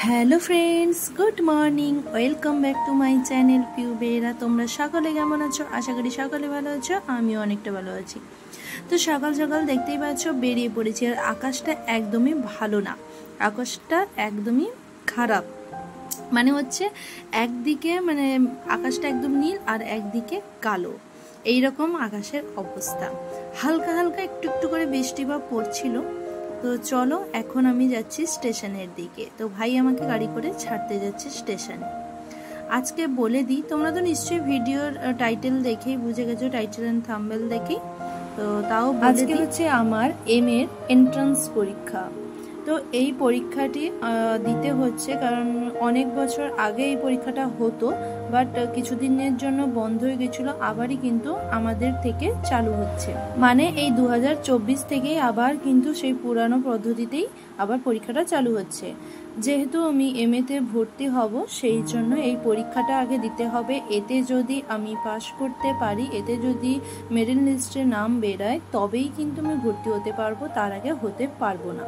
Hello friends, good morning. Welcome back to my channel পিউবেরা। তোমরা সকলে কেমন আছো? আশা করি সকলে ভালো আছো, আমিও অনেকটা ভালো আছি। তো সকাল সকাল দেখতেই পাচ্ছ বেরিয়ে পড়েছি, আর আকাশটা একদমই ভালো না, আকাশটা একদমই খারাপ। মানে হচ্ছে একদিকে মানে আকাশটা একদম নীল আর একদিকে কালো, এইরকম আকাশের অবস্থা। হালকা হালকা একটু একটু করে বৃষ্টি বা পড়ছিল। তো চলো এখন আমি যাচ্ছি স্টেশনের দিকে। তো ভাই আমাকে গাড়ি করে ছাড়তে যাচ্ছে স্টেশনে। আজকে বলে দিই, তোমরা তো নিশ্চয়ই ভিডিওর টাইটেল দেখেই বুঝে গেছো, টাইটেল এন্ড থাম্বনেল দেখেই। তো তাও আজকে হচ্ছে আমার এম এর এন্ট্রান্স পরীক্ষা। তো এই পরীক্ষাটি দিতে হচ্ছে কারণ অনেক বছর আগে এই পরীক্ষাটা হতো, বাট কিছুদিনের জন্য বন্ধ হয়ে গেছিলো, আবারই কিন্তু আমাদের থেকে চালু হচ্ছে। মানে এই 2024 থেকেই আবার কিন্তু সেই পুরানো পদ্ধতিতেই আবার পরীক্ষাটা চালু হচ্ছে। যেহেতু আমি এম এতে ভর্তি হব, সেই জন্য এই পরীক্ষাটা আগে দিতে হবে। এতে যদি আমি পাশ করতে পারি, এতে যদি মেরিট লিস্টে নাম বেরোয়, তবেই কিন্তু আমি ভর্তি হতে পারবো, তার আগে হতে পারবো না।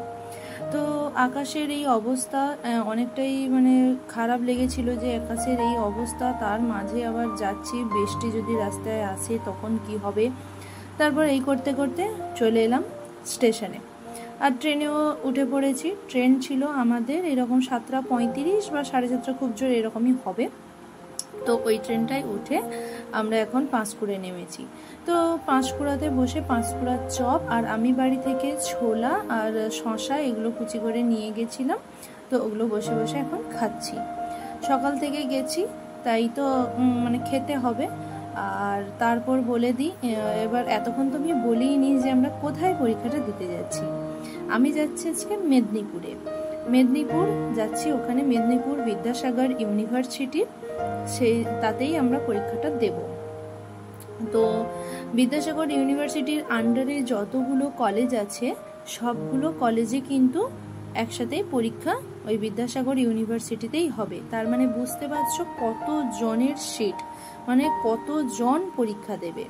তো আকাশের এই অবস্থা অনেকটাই মানে খারাপ লেগেছিল যে আকাশের এই অবস্থা, তার মাঝে আবার যাচ্ছি, বৃষ্টি যদি রাস্তায় আসে তখন কি হবে। তারপর এই করতে করতে চলে এলাম স্টেশনে, আর ট্রেনেও উঠে পড়েছি। ট্রেন ছিল আমাদের এরকম 7:35 বা 7:30 খুব জোর এরকমই হবে। তো ওই ট্রেনটায় উঠে আমরা এখন পাঁশকুড়ে নেমেছি। তো পাঁশকুড়াতে বসে পাঁশকুড়ার চপ আর আমি বাড়ি থেকে ছোলা আর শশা এগুলো কুচি করে নিয়ে গেছিলাম। তো ওগুলো বসে বসে এখন খাচ্ছি। সকাল থেকে গেছি, তাই তো মানে খেতে হবে। আর তারপর বলে দিই, এবার এতক্ষণ তো আমি বলেই নি যে আমরা কোথায় পরীক্ষাটা দিতে যাচ্ছি। আমি যাচ্ছি আজকে মেদিনীপুর যাচ্ছি। ওখানে মেদিনীপুর বিদ্যাসাগর ইউনিভার্সিটি, তাতেই আমরা পরীক্ষাটা দেব। তো বিদ্যাসাগর ইউনিভার্সিটির আন্ডারে যতগুলো কলেজ আছে, সবগুলো কলেজে কিন্তু একসাথেই পরীক্ষা ওই বিদ্যাসাগর ইউনিভার্সিটিতেই হবে। তার মানে বুঝতে পারছো কত জনের সিট, মানে কতজন পরীক্ষা দেবে,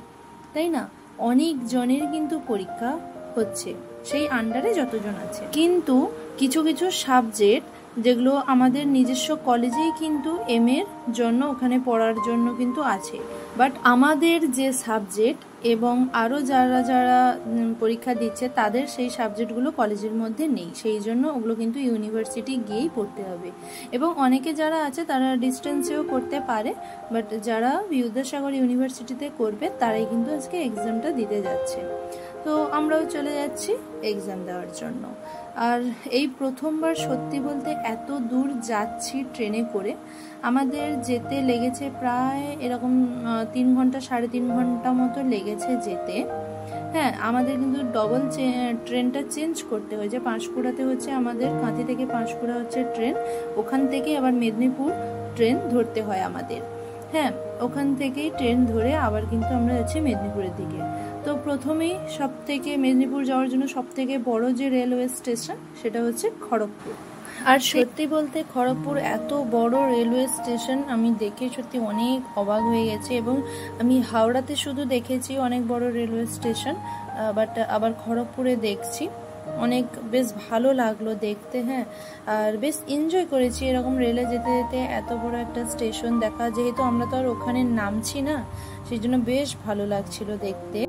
তাই না? অনেক জনের কিন্তু পরীক্ষা হচ্ছে সেই আন্ডারে যতজন আছে। কিন্তু কিছু কিছু সাবজেক্ট যেগুলো আমাদের নিজস্ব কলেজেই কিন্তু এম এর জন্য ওখানে পড়ার জন্য কিন্তু আছে, বাট আমাদের যে সাবজেক্ট এবং আরও যারা যারা পরীক্ষা দিচ্ছে তাদের সেই সাবজেক্টগুলো কলেজের মধ্যে নেই, সেই জন্য ওগুলো কিন্তু ইউনিভার্সিটি গিয়েই পড়তে হবে। এবং অনেকে যারা আছে তারা ডিস্টেন্সেও করতে পারে, বাট যারা বিদ্যাসাগর ইউনিভার্সিটিতে করবে তারাই কিন্তু আজকে এক্সামটা দিতে যাচ্ছে। তো আমরাও চলে যাচ্ছি এক্সাম দেওয়ার জন্য। আর এই প্রথমবার সত্যি বলতে এত দূর যাচ্ছি ট্রেনে করে, আমাদের যেতে লেগেছে প্রায় এরকম 3 ঘন্টা 3.5 ঘন্টা মতো লেগেছে যেতে। হ্যাঁ, আমাদের কিন্তু ডবল ট্রেনটা চেঞ্জ করতে হয়েছে। পাঁশকুড়াতে হচ্ছে আমাদের, কাঁথি থেকে পাঁশকুড়া হচ্ছে ট্রেন, ওখান থেকে আবার মেদিনীপুর ট্রেন ধরতে হয় আমাদের। হ্যাঁ, ওখান থেকেই ট্রেন ধরে আবার কিন্তু আমরা যাচ্ছি মেদিনীপুরের দিকে। তো প্রথমেই মেদিনীপুর যাওয়ার জন্য সব থেকে বড় যে রেলওয়ে স্টেশন সেটা হচ্ছে খড়গপুর। আর সত্যি বলতে খড়গপুর এত বড় রেলওয়ে স্টেশন আমি দেখে সত্যি অনেক অবাক হয়ে গেছে। এবং আমি হাওড়াতে শুধু দেখেছি অনেক বড় রেলওয়ে স্টেশন, বাট আবার খড়গপুরে দেখছি, অনেক বেশ ভালো লাগলো দেখতে। হ্যাঁ, আর বেশ এনজয় করেছি এরকম রেলে যেতে যেতে এত বড় একটা স্টেশন দেখা। যেহেতু আমরা তো আর ওখানে নামছি না, সেই জন্য বেশ ভালো লাগছিল দেখতে।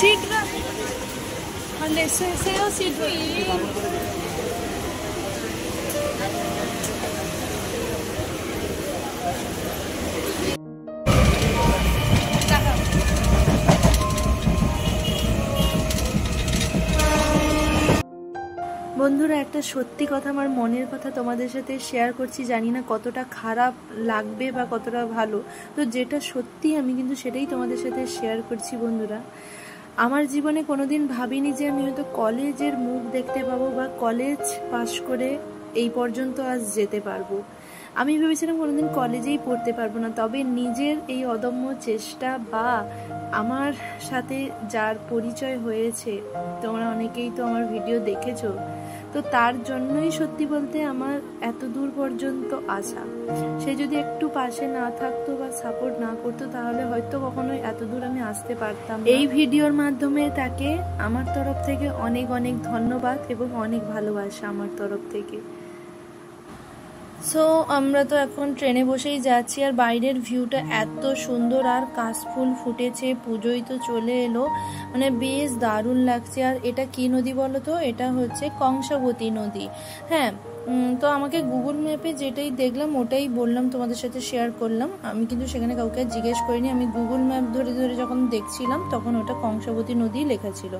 सीट सीट বন্ধুরা, একটা সত্যি কথা, আমার মনের কথা তোমাদের সাথে শেয়ার করছি। জানি না কতটা খারাপ লাগবে বা কতটা ভালো, তো যেটা সত্যি আমি কিন্তু সেটাই তোমাদের সাথে শেয়ার করছি। বন্ধুরা, আমার জীবনে কোনোদিন ভাবিনি যে আমি হয়তো কলেজের মুখ দেখতে পাবো বা কলেজ পাশ করে এই পর্যন্ত আজ যেতে পারবো। আমি ভেবেছিলাম কোনোদিন কলেজেই পড়তে পারবো না, তবে নিজের এই অদম্য চেষ্টা বা আমার সাথে যার পরিচয় হয়েছে, তোমরা অনেকেই তো আমার ভিডিও দেখেছো, তো তার জন্যই সত্যি বলতে আমার এত দূর পর্যন্ত আসা। সে যদি একটু পাশে না থাকতো বা সাপোর্ট না করতো, তাহলে হয়তো কখনোই এত দূর আমি আসতে পারতাম না। এই ভিডিওর মাধ্যমে তাকে আমার তরফ থেকে অনেক অনেক ধন্যবাদ এবং অনেক ভালোবাসা আমার তরফ থেকে। সো আমরা তো এখন ট্রেনে বসেই যাচ্ছি, আর বাইরের ভিউটা এত সুন্দর, আর কাশফুল ফুটেছে, পুজোই তো চলে এলো, মানে বেশ দারুণ লাগছে। আর এটা কি নদী বলো তো? এটা হচ্ছে কংসাবতী নদী। হ্যাঁ, তো আমাকে গুগল ম্যাপে যেটাই দেখলাম ওটাই বললাম, তোমাদের সাথে শেয়ার করলাম। আমি কিন্তু সেখানে কাউকে জিজ্ঞেস করিনি, আমি গুগল ম্যাপ ধরে ধরে যখন দেখছিলাম তখন ওটা কংসাবতী নদী লেখা ছিল,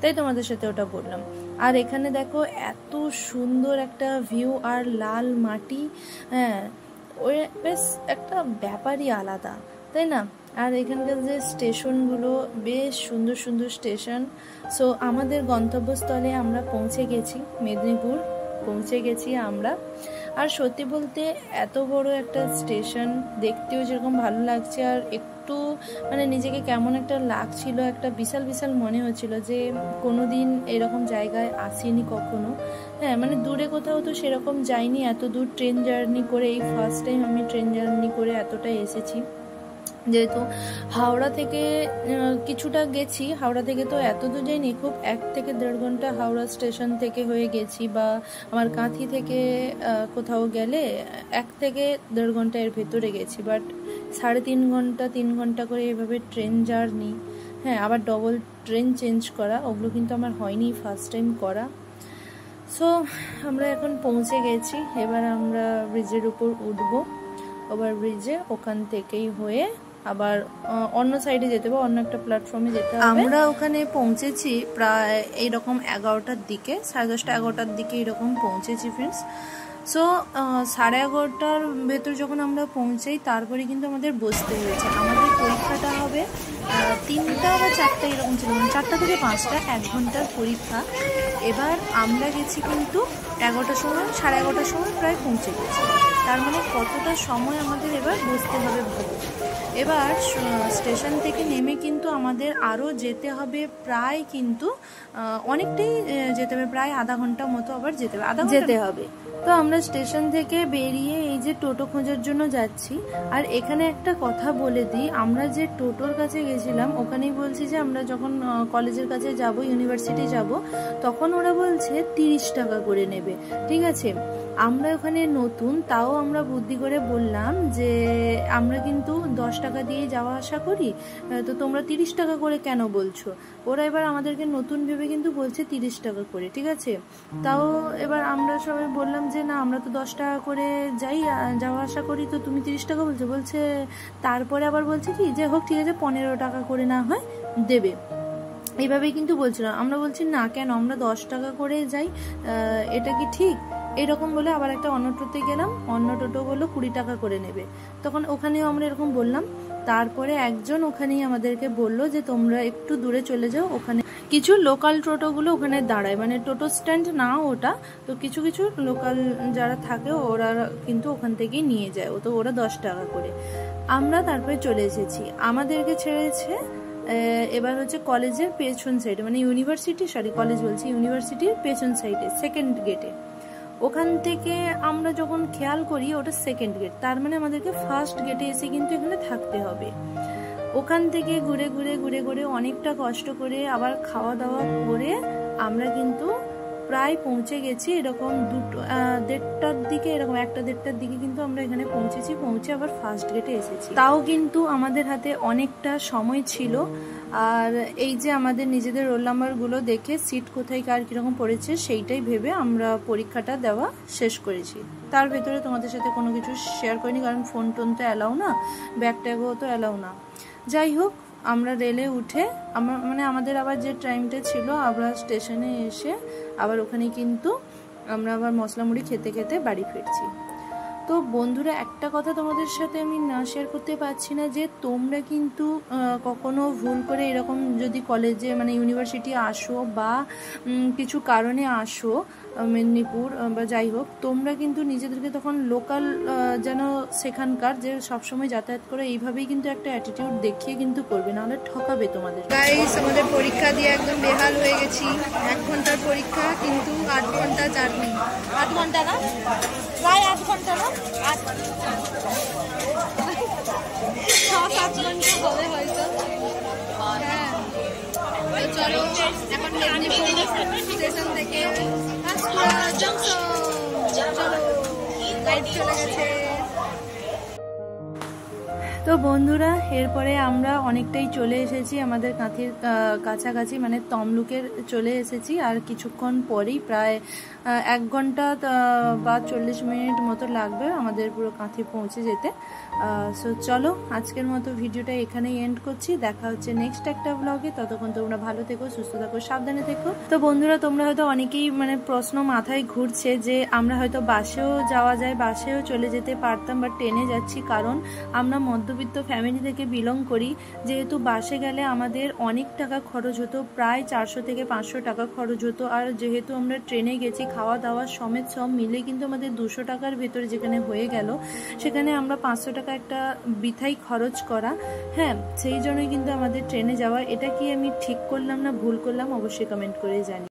তাই তোমাদের সাথে ওটা বললাম। আর এখানে দেখো এত সুন্দর একটা ভিউ, আর লাল মাটি। হ্যাঁ, ওই বেশ একটা ব্যাপারই আলাদা, তাই না? আর এখানকার যে স্টেশনগুলো বেশ সুন্দর সুন্দর স্টেশন। সো আমাদের গন্তব্যস্থলে আমরা পৌঁছে গেছি, মেদিনীপুর পৌঁছে গেছি আমরা। আর সত্যি বলতে এত বড় একটা স্টেশন, দেখতেও যেরকম ভালো লাগছে, আর একটু মানে নিজেকে কেমন একটা লাগছিল, একটা বিশাল বিশাল মনে হচ্ছিল যে কোনোদিন এরকম জায়গায় আসিনি কখনো। হ্যাঁ, মানে দূরে কোথাও তো সেরকম যাইনি, এত দূর ট্রেন জার্নি করে এই ফার্স্ট টাইম আমি ট্রেন জার্নি করে এতটা এসেছি। যেহেতু হাওড়া থেকে কিছুটা গেছি, হাওড়া থেকে তো এত দূর যাইনি, খুব 1 থেকে 1.5 ঘন্টা হাওড়া স্টেশন থেকে হয়ে গেছি, বা আমার কাঁথি থেকে কোথাও গেলে 1 থেকে 1.5 ঘন্টা এর ভেতরে গেছি। বাট 3.5 ঘন্টা 3 ঘন্টা করে এভাবে ট্রেন জার্নি, হ্যাঁ, আবার ডবল ট্রেন চেঞ্জ করা, ওগুলো কিন্তু আমার হয়নি, ফার্স্ট টাইম করা। সো আমরা এখন পৌঁছে গেছি, এবার আমরা ব্রিজের উপর উঠবো। ওভার ব্রিজে ওখান থেকেই হয়ে আবার অন্য সাইডে যেতে হবে, অন্য একটা প্ল্যাটফর্মে যেতে হবে। আমরা ওখানে পৌঁছেছি প্রায় এইরকম 11টার দিকে, 10:30 11টার দিকে এরকম পৌঁছেছি ফ্রেন্ডস। সো 11:30টার ভেতর যখন আমরা পৌঁছাই, তারপরে কিন্তু আমাদের বসতে হয়েছে। আমাদের পরীক্ষাটা হবে 3টা বা 4টা এরকম ছিল, 4টা থেকে 5টা, 1 ঘন্টার পরীক্ষা। এবার আমরা গেছি কিন্তু 11টার সময়, 11:30টার সময় প্রায় পৌঁছে গেছি। তার মানে কতটা সময় আমাদের এবার বসতে হবে ভাবো। এবার স্টেশন থেকে নেমে কিন্তু আমাদের আরও যেতে হবে, প্রায় কিন্তু অনেকটাই যেতে হবে, প্রায় আধা ঘন্টা মতো আবার যেতে হবে, আধা ঘন্টা যেতে হবে। তো আমরা স্টেশন থেকে বেরিয়ে এই যে টোটো খোঁজার জন্য যাচ্ছি। আর এখানে একটা কথা বলে দিই, আমরা যে টোটোর কাছে গেছিলাম ওখানেই বলছি যে আমরা যখন কলেজের কাছে যাব, ইউনিভার্সিটি যাব, তখন ওরা বলছে 30 টাকা করে নেবে, ঠিক আছে? আমরা ওখানে নতুন, তাও আমরা বুদ্ধি করে বললাম যে আমরা কিন্তু 10 টাকা দিয়ে যাওয়া আসা করি, তো তোমরা 30 টাকা করে কেন বলছো? ওরা এবার আমাদেরকে নতুন ভেবে কিন্তু বলছে 30 টাকা করে, ঠিক আছে? তাও এবার আমরা সবাই বললাম যে না, আমরা তো 10 টাকা করে যাই, যাওয়া আসা করি, তো তুমি 30 টাকা বলছো। বলছে, তারপরে আবার বলছে কি যে হোক ঠিক আছে, 15 টাকা করে না হয় দেবে, এইভাবেই কিন্তু বলছিলাম। আমরা বলছি না, কেন, আমরা 10 টাকা করে যাই, এটা কি ঠিক? এরকম বলে আবার একটা অন্য টোটোতে গেলাম, অন্য টোটো বললো 20 টাকা করে নেবে, তখন ওখানেও আমরা এরকম বললাম। তারপরে একজন ওখানেই আমাদেরকে বললো যে তোমরা একটু দূরে চলে যাও, ওখানে কিছু লোকাল টোটোগুলো ওখানে দাঁড়ায়, মানে টোটো স্ট্যান্ড না ওটা, তো কিছু কিছু লোকাল যারা থাকে ওরা কিন্তু ওখান থেকেই নিয়ে যায়, তো ওরা 10 টাকা করে। আমরা তারপরে চলে এসেছি, আমাদেরকে ছেড়েছে এবার হচ্ছে কলেজের পেছন সাইডে, মানে কলেজ বলছি, ইউনিভার্সিটির পেছন সাইডে, সেকেন্ড গেটে। ওখান থেকে আমরা যখন খেয়াল করি ওটা সেকেন্ড গেট, তার মানে আমাদেরকে ফার্স্ট গেটে এসে কিন্তু এখানে থাকতে হবে। ওখান থেকে ঘুরে ঘুরে ঘুরে ঘুরে অনেকটা কষ্ট করে আবার খাওয়া দাওয়া করে আমরা কিন্তু প্রায় পৌঁছে গেছি এরকম 1:30টার দিকে, এরকম 1টা-1:30টার দিকে কিন্তু আমরা এখানে পৌঁছেছি। পৌঁছে আবার ফার্স্ট গেটে এসেছি, তাও কিন্তু আমাদের হাতে অনেকটা সময় ছিল। আর এই যে আমাদের নিজেদের রোল নাম্বারগুলো দেখে সিট কোথায় কার কীরকম পড়েছে সেইটাই ভেবে আমরা পরীক্ষাটা দেওয়া শেষ করেছি। তার ভেতরে তোমাদের সাথে কোনো কিছু শেয়ার করিনি, কারণ ফোন টোন তো অ্যালাউ না, ব্যাগ ট্যাগও তো অ্যালাউ না। যাই হোক, আমরা রেলে উঠে মানে আমাদের আবার যে ট্রেনটা ছিল আমরা স্টেশনে এসে আবার ওখানে কিন্তু আমরা আবার মশলা মুড়ি খেতে খেতে বাড়ি ফিরছি। তো বন্ধুরা, একটা কথা তোমাদের সাথে আমি না শেয়ার করতে পারছি না, যে তোমরা কিন্তু কখনো ভুল করে এরকম যদি কলেজে মানে ইউনিভার্সিটি আসো বা কিছু কারণে আসো মেদিনীপুর বা যাই হোক, তোমরা কিন্তু নিজেদেরকে তখন লোকাল যেন সেখানকার যে সবসময় যাতায়াত করে এইভাবেই কিন্তু একটা অ্যাটিটিউড দেখিয়ে কিন্তু করবে, নাহলে ঠকাবে তোমাদের। গাইস, আমাদের পরীক্ষা দিয়ে একদম বেহাল হয়ে গেছি। 1 ঘন্টার পরীক্ষা, কিন্তু 8 ঘন্টা জার্নি। 8 ঘন্টা না, প্রায় 8 ঘন্টা না, 7 ঘন্টা হবে হয়তো। হ্যাঁ, চলো এখন মেদিনীপুর স্টেশন থেকে চলো, লাইট চলে গেছে। তো বন্ধুরা, এরপরে আমরা অনেকটাই চলে এসেছি আমাদের কাঁথির কাছাকাছি, মানে তমলুকের চলে এসেছি। আর কিছুক্ষণ পরেই প্রায় 1 ঘন্টা বা 40 মিনিট মতো লাগবে আমাদের পুরো কাঁথি পৌঁছে যেতে। সো চলো, আজকের মতো ভিডিওটা এখানেই এন্ড করছি। দেখা হচ্ছে নেক্সট একটা ব্লগে। ততক্ষণ তোমরা ভালো থেকো, সুস্থ থাকো, সাবধানে থেকো। তো বন্ধুরা, তোমরা হয়তো অনেকেই মানে প্রশ্ন মাথায় ঘুরছে যে আমরা হয়তো বাসেও যাওয়া যায়, বাসেও চলে যেতে পারতাম, বা ট্রেনে যাচ্ছি, কারণ আমরা মধ্যবিত্ত ফ্যামিলি থেকে বিলং করি। যেহেতু বাসে গেলে আমাদের অনেক টাকা খরচ হতো, প্রায় 400 থেকে 500 টাকা খরচ হতো। আর যেহেতু আমরা ট্রেনে গেছি, খাওয়া দাওয়া সমেত সব মিলে কিন্তু আমাদের 200 টাকার ভেতরে যেখানে হয়ে গেল, সেখানে আমরা 500 টাকা একটা বৃথাই খরচ করা। হ্যাঁ, সেই জন্যই কিন্তু আমাদের ট্রেনে যাওয়া। এটা কি আমি ঠিক করলাম না ভুল করলাম, অবশ্যই কমেন্ট করে জানি।